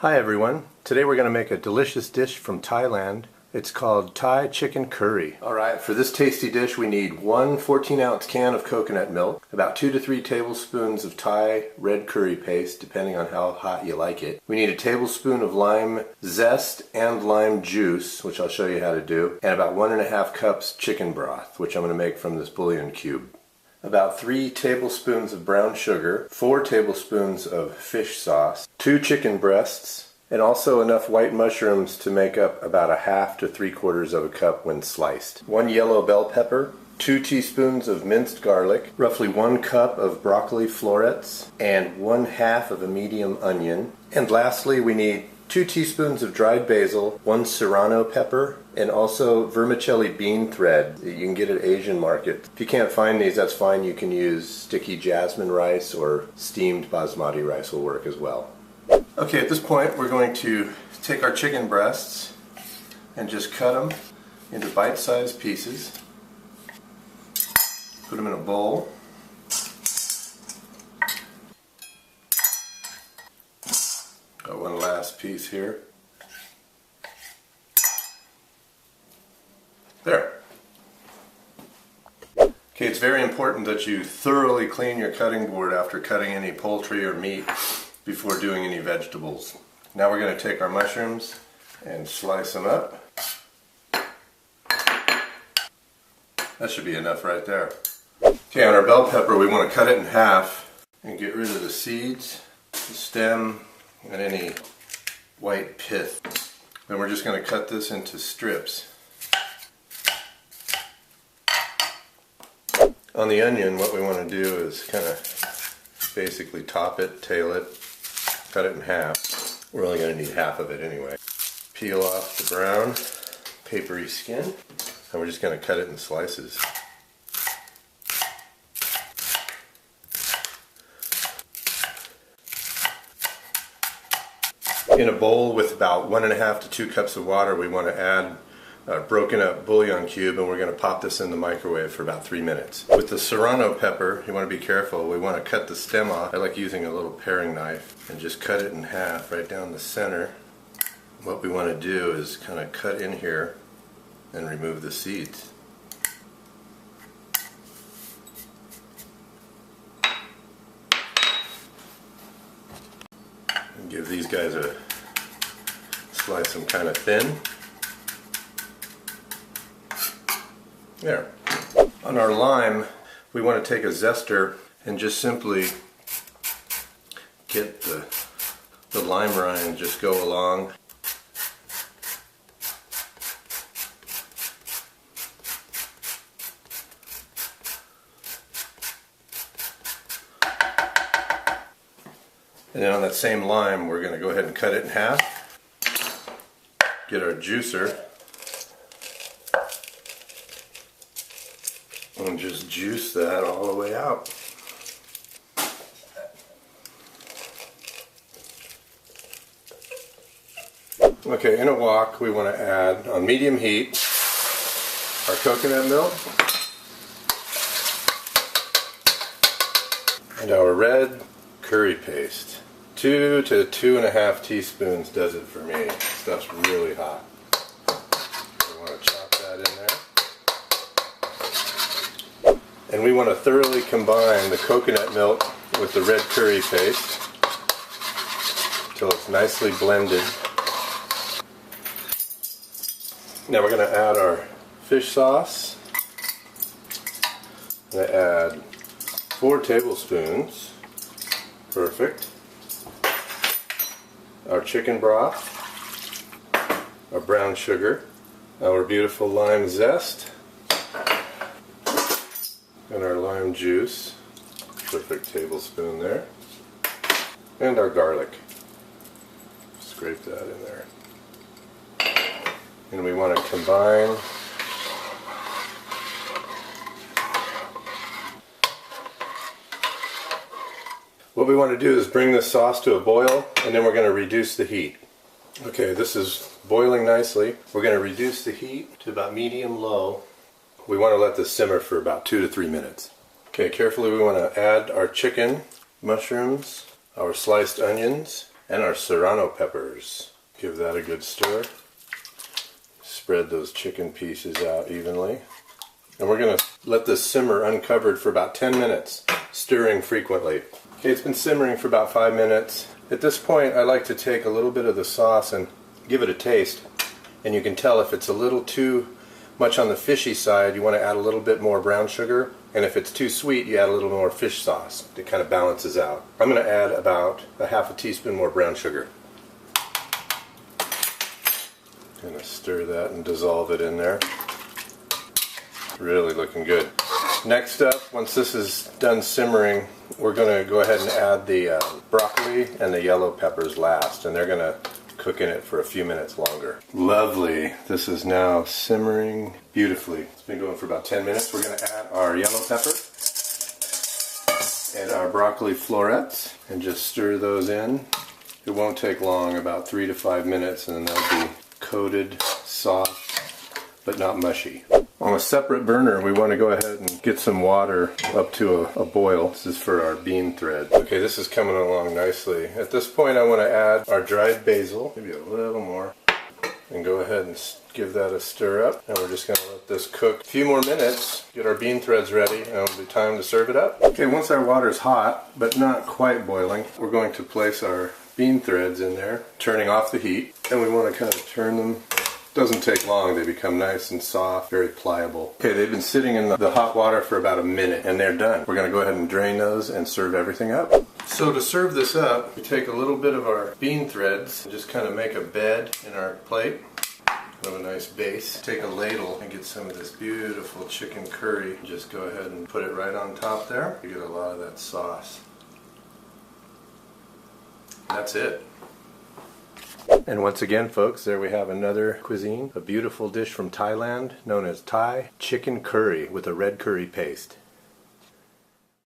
Hi everyone. Today we're going to make a delicious dish from Thailand. It's called Thai chicken curry. Alright, for this tasty dish we need one 14-ounce can of coconut milk, about 2 to 3 tablespoons of Thai red curry paste, depending on how hot you like it. We need a tablespoon of lime zest and lime juice, which I'll show you how to do, and about 1.5 cups chicken broth, which I'm going to make from this bouillon cube. About 3 tablespoons of brown sugar, 4 tablespoons of fish sauce, 2 chicken breasts, and also enough white mushrooms to make up about 1/2 to 3/4 of a cup when sliced. 1 yellow bell pepper, 2 teaspoons of minced garlic, roughly 1 cup of broccoli florets, and 1/2 of a medium onion. And lastly, we need 2 teaspoons of dried basil, 1 serrano pepper, and also vermicelli bean thread that you can get at Asian market. If you can't find these, that's fine. You can use sticky jasmine rice or steamed basmati rice will work as well. Okay, at this point we're going to take our chicken breasts and just cut them into bite-sized pieces. Put them in a bowl. Got one last piece here. There. Okay, it's very important that you thoroughly clean your cutting board after cutting any poultry or meat before doing any vegetables. Now we're going to take our mushrooms and slice them up. That should be enough right there. Okay, on our bell pepper we want to cut it in half and get rid of the seeds, the stem, and any white pith. Then we're just going to cut this into strips. On the onion, what we want to do is kind of basically top it, tail it, cut it in half. We're only going to need half of it anyway. Peel off the brown, papery skin, and we're just going to cut it in slices. In a bowl with about 1.5 to 2 cups of water, we want to add a broken up bouillon cube, and we're going to pop this in the microwave for about 3 minutes. With the serrano pepper, you want to be careful. We want to cut the stem off. I like using a little paring knife and just cut it in half right down the center. What we want to do is kind of cut in here and remove the seeds. And give these guys a slice them kind of thin. There. On our lime, we want to take a zester and just simply get the lime rind, just go along. And then on that same lime, we're going to go ahead and cut it in half. Get our juicer and just juice that all the way out. Okay, in a wok we want to add, on medium heat, our coconut milk and our red curry paste. 2 to 2.5 teaspoons does it for me. Stuff's really hot. We want to chop that in there. And we want to thoroughly combine the coconut milk with the red curry paste until it's nicely blended. Now we're going to add our fish sauce. I'm going to add 4 tablespoons. Perfect. Our chicken broth, our brown sugar, our beautiful lime zest, and our lime juice, perfect tablespoon there, and our garlic. Scrape that in there. And we want to combine what we want to do is bring this sauce to a boil, and then we're going to reduce the heat. Okay, this is boiling nicely. We're going to reduce the heat to about medium-low. We want to let this simmer for about 2 to 3 minutes. Okay, carefully we want to add our chicken, mushrooms, our sliced onions, and our serrano peppers. Give that a good stir. Spread those chicken pieces out evenly. And we're going to let this simmer uncovered for about 10 minutes, stirring frequently. Okay, it's been simmering for about 5 minutes. At this point, I like to take a little bit of the sauce and give it a taste. And you can tell if it's a little too much on the fishy side, you want to add a little bit more brown sugar. And if it's too sweet, you add a little more fish sauce. It kind of balances out. I'm going to add about a half a teaspoon more brown sugar. Going to stir that and dissolve it in there. Really looking good. Next up, once this is done simmering, we're going to go ahead and add the broccoli and the yellow peppers last, and they're going to cook in it for a few minutes longer. Lovely. This is now simmering beautifully. It's been going for about 10 minutes. We're going to add our yellow pepper and our broccoli florets and just stir those in. It won't take long, about 3 to 5 minutes, and then they'll be coated, soft, but not mushy. On a separate burner, we want to go ahead and get some water up to a boil. This is for our bean thread. Okay, this is coming along nicely. At this point, I want to add our dried basil, maybe a little more, and go ahead and give that a stir up. And we're just going to let this cook a few more minutes, get our bean threads ready, and it'll be time to serve it up. Okay, once our water's hot, but not quite boiling, we're going to place our bean threads in there, turning off the heat, and we want to kind of turn them. Doesn't take long, they become nice and soft, very pliable. Okay, they've been sitting in the hot water for about a minute and they're done. We're going to go ahead and drain those and serve everything up. So to serve this up, we take a little bit of our bean threads and just kind of make a bed in our plate. Kind of a nice base. Take a ladle and get some of this beautiful chicken curry. Just go ahead and put it right on top there. You get a lot of that sauce. That's it. And once again, folks, there we have another cuisine, a beautiful dish from Thailand known as Thai chicken curry with a red curry paste.